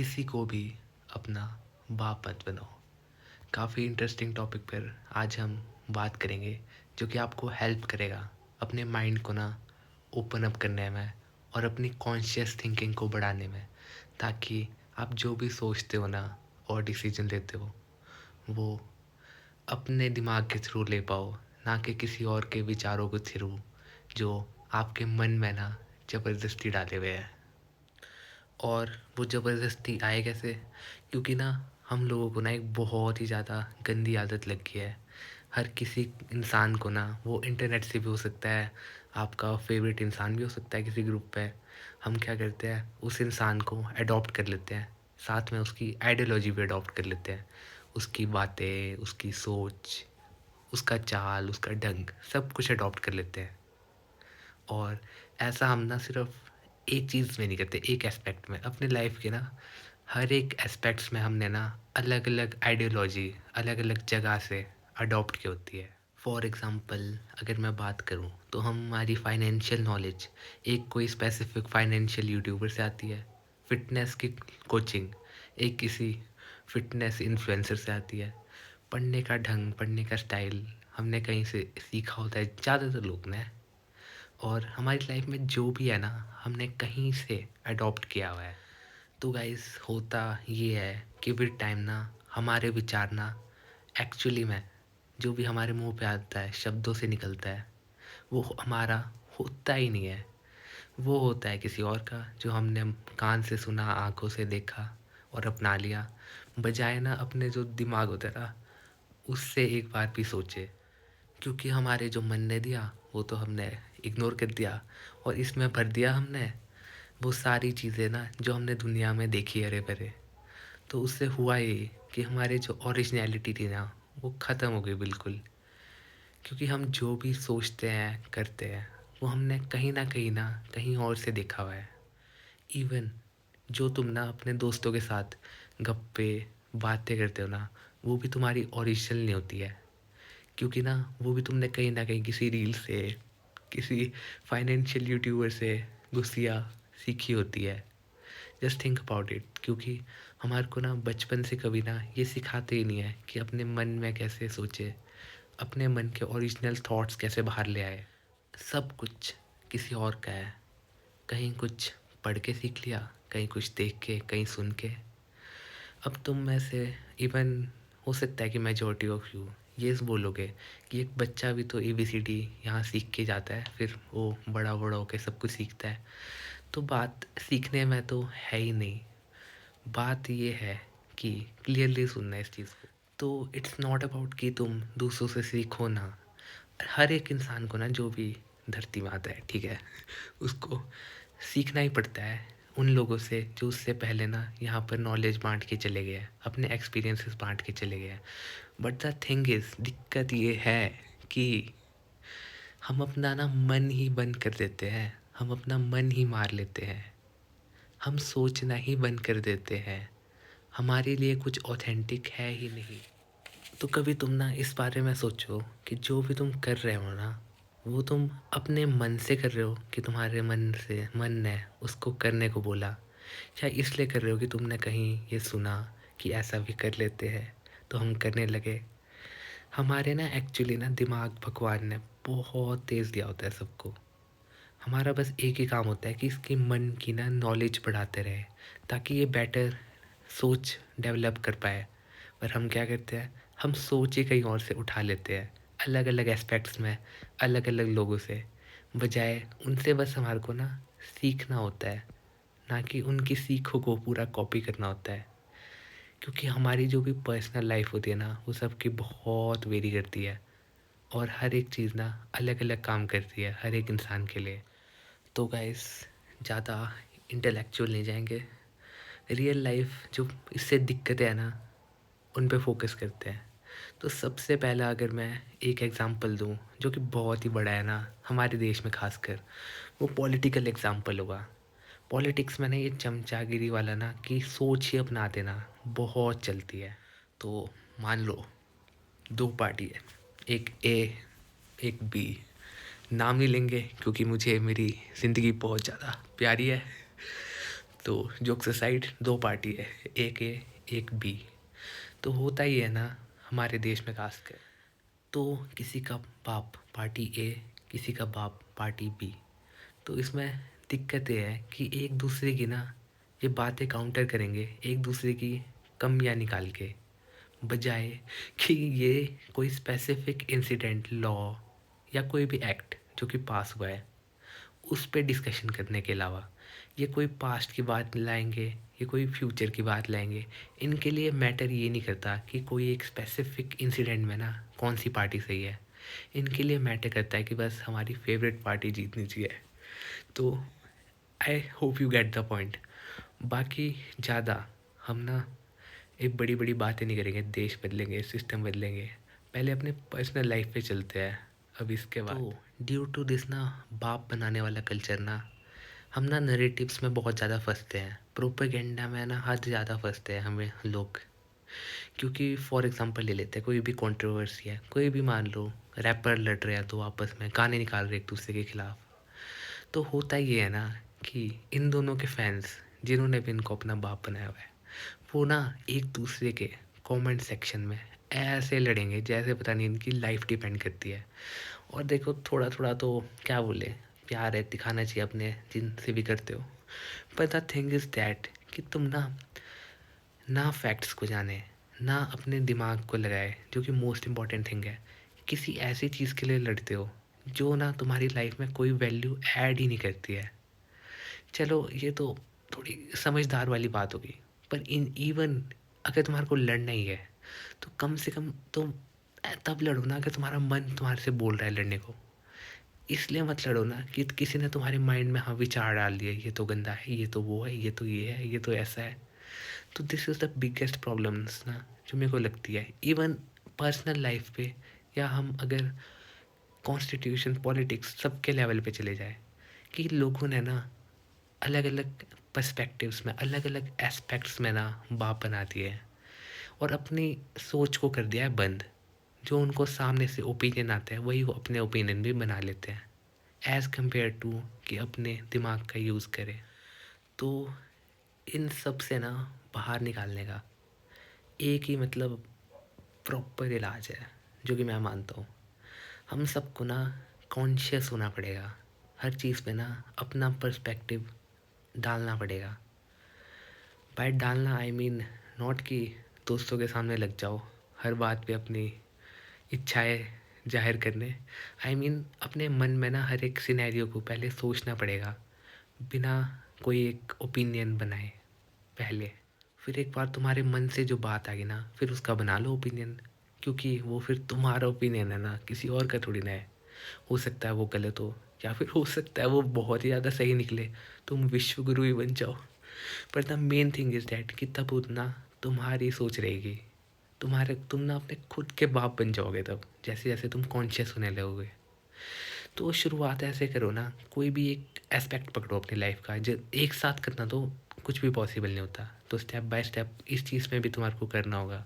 किसी को भी अपना बाप मत बनाओ। काफ़ी इंटरेस्टिंग टॉपिक पर आज हम बात करेंगे जो कि आपको हेल्प करेगा अपने माइंड को ना ओपन अप करने में और अपनी कॉन्शियस थिंकिंग को बढ़ाने में, ताकि आप जो भी सोचते हो ना और डिसीजन लेते हो वो अपने दिमाग के थ्रू ले पाओ, ना कि किसी और के विचारों के थ्रू जो आपके मन में ना ज़बरदस्ती डाले हुए हैं। और वो ज़बरदस्ती आए कैसे? क्योंकि ना हम लोगों को ना एक बहुत ही ज़्यादा गंदी आदत लग गई है। हर किसी इंसान को ना वो इंटरनेट से भी हो सकता है, आपका फेवरेट इंसान भी हो सकता है किसी ग्रुप पे। हम क्या करते हैं, उस इंसान को अडॉप्ट कर लेते हैं, साथ में उसकी आइडियोलॉजी भी अडॉप्ट कर लेते हैं। उसकी बातें, उसकी सोच, उसका चाल, उसका ढंग, सब कुछ अडॉप्ट कर लेते हैं। और ऐसा हम ना सिर्फ एक चीज़ में नहीं करते, एक एस्पेक्ट में, अपने लाइफ के ना हर एक एस्पेक्ट्स में हमने ना अलग अलग आइडियोलॉजी अलग अलग जगह से अडॉप्ट की होती है। फॉर एग्ज़ाम्पल अगर मैं बात करूँ तो हमारी फाइनेंशियल नॉलेज एक कोई स्पेसिफिक फाइनेंशियल यूट्यूबर से आती है। फिटनेस की कोचिंग एक किसी फिटनेस इन्फ्लुएंसर से आती है। पढ़ने का ढंग, पढ़ने का स्टाइल हमने कहीं से सीखा होता है ज़्यादातर लोग ने। और हमारी लाइफ में जो भी है ना, हमने कहीं से अडॉप्ट किया हुआ है। तो गाइस होता ये है कि विद टाइम ना हमारे विचार ना एक्चुअली में जो भी हमारे मुंह पे आता है, शब्दों से निकलता है, वो हमारा होता ही नहीं है। वो होता है किसी और का, जो हमने कान से सुना, आंखों से देखा और अपना लिया, बजाय ना अपने जो दिमाग होता है ना उससे एक बार भी सोचे। क्योंकि हमारे जो मन ने दिया वो तो हमने इग्नोर कर दिया, और इसमें भर दिया हमने वो सारी चीज़ें ना जो हमने दुनिया में देखी अरे परे। तो उससे हुआ ये कि हमारे जो ओरिजिनलिटी थी ना वो ख़त्म हो गई बिल्कुल। क्योंकि हम जो भी सोचते हैं करते हैं वो हमने कहीं ना कहीं और से देखा हुआ है। इवन जो तुम ना अपने दोस्तों के साथ गप्पे बातें करते हो ना, वो भी तुम्हारी ओरिजिनल नहीं होती है। क्योंकि ना वो भी तुमने कहीं ना कहीं किसी रील से, किसी फाइनेंशियल यूट्यूबर से घुसिया सीखी होती है। Just think about it. क्योंकि हमारे को ना बचपन से कभी ना ये सिखाते ही नहीं है कि अपने मन में कैसे सोचे, अपने मन के ओरिजिनल थॉट्स कैसे बाहर ले आए। सब कुछ किसी और का है। कहीं कुछ पढ़ के सीख लिया, कहीं कुछ देख के, कहीं सुन के। अब तुम में से इवन हो सकता है कि मेजॉरिटी ऑफ यू ये बोलोगे कि एक बच्चा भी तो ABCD यहाँ सीख के जाता है, फिर वो बड़ा बड़ा होके सब कुछ सीखता है। तो बात सीखने में तो है ही नहीं। बात ये है कि क्लियरली सुनना है इस चीज़ को। तो इट्स नॉट अबाउट कि तुम दूसरों से सीखो ना। हर एक इंसान को ना जो भी धरती में आता है, ठीक है, उसको सीखना ही पड़ता है उन लोगों से जो उससे पहले ना यहाँ पर नॉलेज बांट के चले गए हैं, अपने एक्सपीरियंसेस बांट के चले गए हैं। बट द थिंग इज़, दिक्कत ये है कि हम अपना ना मन ही बंद कर देते हैं, हम अपना मन ही मार लेते हैं, हम सोचना ही बंद कर देते हैं। हमारे लिए कुछ ऑथेंटिक है ही नहीं। तो कभी तुम ना इस बारे में सोचो कि जो भी तुम कर रहे हो ना वो तुम अपने मन से कर रहे हो कि तुम्हारे मन ने उसको करने को बोला, या इसलिए कर रहे हो कि तुमने कहीं ये सुना कि ऐसा भी कर लेते हैं तो हम करने लगे। हमारे ना एक्चुअली ना दिमाग भगवान ने बहुत तेज़ दिया होता है सबको। हमारा बस एक ही काम होता है कि इसके मन की ना नॉलेज बढ़ाते रहे, ताकि ये बेटर सोच डेवलप कर पाए। पर हम क्या करते हैं, हम सोच ही कहीं और से उठा लेते हैं, अलग अलग एस्पेक्ट्स में, अलग अलग लोगों से, बजाय उनसे बस हमारे को ना सीखना होता है, ना कि उनकी सीखों को पूरा कॉपी करना होता है। क्योंकि हमारी जो भी पर्सनल लाइफ होती है ना वो सबकी बहुत वेरी करती है, और हर एक चीज़ ना अलग अलग काम करती है हर एक इंसान के लिए। तो गाइस ज़्यादा इंटेलेक्चुअल नहीं जाएंगे, रियल लाइफ जो इससे दिक्कतें हैं ना उन पे फोकस करते हैं। तो सबसे पहला अगर मैं एक एग्ज़ाम्पल दूँ जो कि बहुत ही बड़ा है ना हमारे देश में खासकर, वो पॉलिटिकल एग्ज़ाम्पल होगा। पॉलिटिक्स में ना ये चमचागिरी वाला ना कि सोच ही अपना देना बहुत चलती है। तो मान लो दो पार्टी है, एक ए एक बी। नाम नहीं लेंगे क्योंकि मुझे मेरी ज़िंदगी बहुत ज़्यादा प्यारी है। तो जोक्स असाइड, 2 पार्टी है, एक ए, एक बी। तो होता ही है ना हमारे देश में ख़ासकर। तो किसी का बाप पार्टी ए, किसी का बाप पार्टी बी। तो इसमें दिक्कत ये है कि एक दूसरे की ना ये बातें काउंटर करेंगे, एक दूसरे की कमियाँ निकाल के, बजाय कि ये कोई स्पेसिफिक इंसिडेंट, लॉ या कोई भी एक्ट जो कि पास हुआ है उस पे डिस्कशन करने के अलावा ये कोई पास्ट की बात लाएंगे, ये कोई फ्यूचर की बात लाएंगे। इनके लिए मैटर ये नहीं करता कि कोई एक स्पेसिफिक इंसिडेंट में ना कौन सी पार्टी सही है। इनके लिए मैटर करता है कि बस हमारी फेवरेट पार्टी जीतनी चाहिए। तो I hope you get the point. बाकी ज़्यादा हम ना एक बड़ी बड़ी बातें नहीं करेंगे, देश बदलेंगे, सिस्टम बदलेंगे। पहले अपने पर्सनल लाइफ पे चलते हैं अब इसके बाद। तो ड्यू टू दिस ना बाप बनाने वाला कल्चर ना हम ना नरेटिव्स में बहुत ज़्यादा फंसते हैं, प्रोपेगेंडा में ना हद ज़्यादा फंसते हैं हमें लोग। क्योंकि फॉर एग्जांपल ले लेते हैं, कोई भी कंट्रोवर्सी है, कोई भी मान लो रैपर लड़ रहे हैं तो आपस में गाने निकाल रहे एक दूसरे के खिलाफ। तो होता ये है ना कि इन दोनों के फैंस जिन्होंने भी इनको अपना बाप बनाया हुआ है वो ना एक दूसरे के कमेंट सेक्शन में ऐसे लड़ेंगे जैसे पता नहीं इनकी लाइफ डिपेंड करती है। और देखो थोड़ा थोड़ा तो क्या बोले, प्यार है दिखाना चाहिए अपने जिनसे भी करते हो। पर द थिंग इज़ दैट कि तुम ना फैक्ट्स को जाने, ना अपने दिमाग को लगाए, जो कि मोस्ट इम्पॉर्टेंट थिंग है। किसी ऐसी चीज़ के लिए लड़ते हो जो ना तुम्हारी लाइफ में कोई वैल्यू ऐड ही नहीं करती है। चलो ये तो थोड़ी समझदार वाली बात होगी, पर इन इवन अगर तुम्हारे को लड़ना ही है तो कम से कम तुम तब लड़ो ना अगर तुम्हारा मन तुम्हारे से बोल रहा है लड़ने को। इसलिए मत लड़ो ना कि किसी ने तुम्हारे माइंड में हाँ विचार डाल दिया, ये तो गंदा है, ये तो वो है, ये तो ये है, ये तो ऐसा है। तो this is the biggest problems ना जो मेरे को लगती है इवन पर्सनल लाइफ पे, या हम अगर कॉन्स्टिट्यूशन पॉलिटिक्स सबके लेवल पे चले जाए कि लोगों ने ना अलग अलग पर्सपेक्टिव्स में, अलग अलग एस्पेक्ट्स में ना बाप बना दिए हैं और अपनी सोच को कर दिया है बंद। जो उनको सामने से ओपिनियन आता है वही वो अपने ओपिनियन भी बना लेते हैं एज़ कम्पेयर टू कि अपने दिमाग का यूज़ करें। तो इन सब से ना बाहर निकालने का एक ही मतलब प्रॉपर इलाज है जो कि मैं मानता हूँ। हम सबको ना कॉन्शियस होना पड़ेगा, हर चीज़ पे ना अपना पर्सपेक्टिव डालना पड़ेगा। बाय डालना आई मीन नॉट कि दोस्तों के सामने लग जाओ हर बात पे अपनी इच्छाएं जाहिर करने। आई मीन अपने मन में ना हर एक सिनेरियो को पहले सोचना पड़ेगा बिना कोई एक ओपिनियन बनाए पहले। फिर एक बार तुम्हारे मन से जो बात आ गई ना फिर उसका बना लो ओपिनियन, क्योंकि वो फिर तुम्हारा ओपिनियन है ना, किसी और का थोड़ी ना है। हो सकता है वो गलत हो या फिर हो सकता है वो बहुत ही ज़्यादा सही निकले, तुम विश्व गुरु ही बन जाओ। पर the main thing is that कि तब उतना तुम्हारी सोच रहेगी, तुम ना अपने खुद के बाप बन जाओगे तब जैसे जैसे तुम कॉन्शियस होने लगोगे। तो शुरुआत ऐसे करो ना, कोई भी एक एस्पेक्ट पकड़ो अपनी लाइफ का, जो एक साथ करना तो कुछ भी पॉसिबल नहीं होता, तो स्टेप बाय स्टेप इस चीज़ में भी तुम्हारे को करना होगा।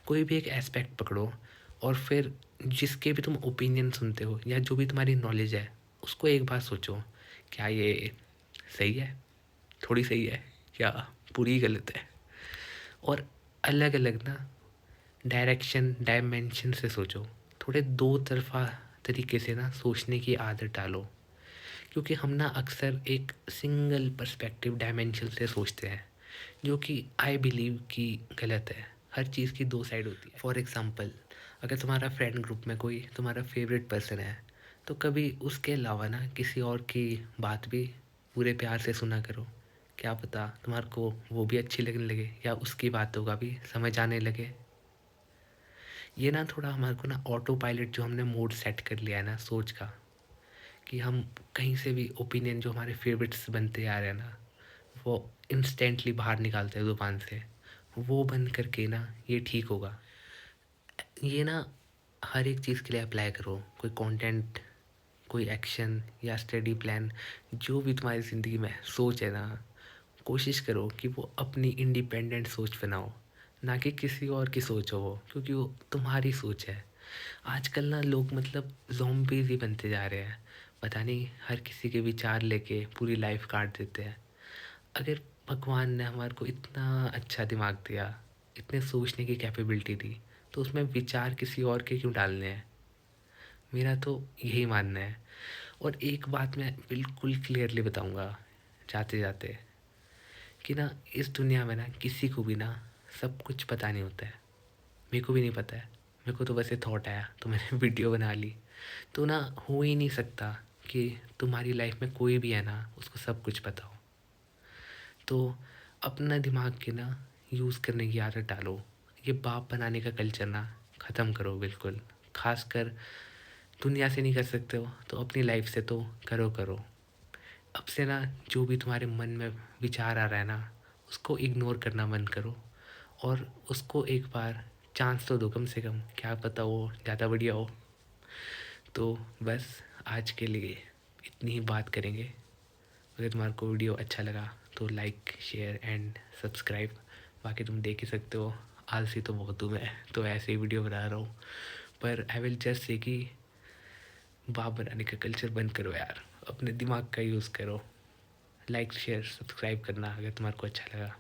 कोई भी एक एस्पेक्ट पकड़ो और फिर जिसके भी तुम ओपिनियन सुनते हो या जो भी तुम्हारी नॉलेज है उसको एक बार सोचो, क्या ये सही है, थोड़ी सही है, या पूरी गलत है। और अलग अलग ना डायरेक्शन डायमेंशन से सोचो, थोड़े दो तरफा तरीके से ना सोचने की आदत डालो। क्योंकि हम ना अक्सर एक सिंगल पर्सपेक्टिव डायमेंशन से सोचते हैं जो कि आई बिलीव कि गलत है। हर चीज़ की दो साइड होती है। फॉर एग्ज़ाम्पल अगर तुम्हारा फ्रेंड ग्रुप में कोई तुम्हारा फेवरेट पर्सन है तो कभी उसके अलावा ना किसी और की बात भी पूरे प्यार से सुना करो। क्या पता तुम्हारे को वो भी अच्छी लगने लगे या उसकी बातों का भी समझ आने लगे। ये ना थोड़ा हमारे को ना ऑटो पायलट जो हमने मोड सेट कर लिया है ना सोच का, कि हम कहीं से भी ओपिनियन जो हमारे फेवरेट्स बनते आ रहे हैं ना वो इंस्टेंटली बाहर निकालते हैं ज़ुबान से, वो बंद करके ना ये ठीक होगा। ये ना हर एक चीज़ के लिए अप्लाई करो, कोई कंटेंट, कोई एक्शन या स्टडी प्लान, जो भी तुम्हारी ज़िंदगी में सोच है ना, कोशिश करो कि वो अपनी इंडिपेंडेंट सोच बनाओ, ना कि किसी और की सोच हो वो, क्योंकि वो तुम्हारी सोच है। आजकल ना लोग मतलब ज़ॉम्बीज़ ही बनते जा रहे हैं, पता नहीं हर किसी के विचार लेके पूरी लाइफ काट देते हैं। अगर भगवान ने हमारे को इतना अच्छा दिमाग दिया, इतने सोचने की कैपेबिलिटी दी, तो उसमें विचार किसी और के क्यों डालने हैं? मेरा तो यही मानना है। और एक बात मैं बिल्कुल क्लियरली बताऊँगा जाते-जाते कि ना इस दुनिया में ना किसी को भी ना सब कुछ पता नहीं होता है। मेरे को भी नहीं पता है। मेरे को तो बस ये थॉट आया तो मैंने वीडियो बना ली। तो ना हो ही नहीं सकता कि तुम्हारी लाइफ में कोई भी है ना उसको सब कुछ पता हो। तो अपना दिमाग के ना यूज़ करने की आदत डालो। ये बाप बनाने का कल्चर ना ख़त्म करो बिल्कुल। ख़ासकर दुनिया से नहीं कर सकते हो तो अपनी लाइफ से तो करो। अब से ना जो भी तुम्हारे मन में विचार आ रहा है ना उसको इग्नोर करना बंद करो और उसको एक बार चांस तो दो कम से कम, क्या पता वो ज़्यादा बढ़िया हो। तो बस आज के लिए इतनी ही बात करेंगे। अगर तुम्हारे को वीडियो अच्छा लगा तो लाइक शेयर एंड सब्सक्राइब। बाकी तुम देख ही सकते हो, आलसी तो बहुत हूँ मैं, तो ऐसे ही वीडियो बना रहा हूँ। पर आई विल जस्ट से कि बाप बनाने का कल्चर बंद करो यार, अपने दिमाग का यूज़ करो। लाइक शेयर सब्सक्राइब करना अगर तुम्हारे को अच्छा लगा।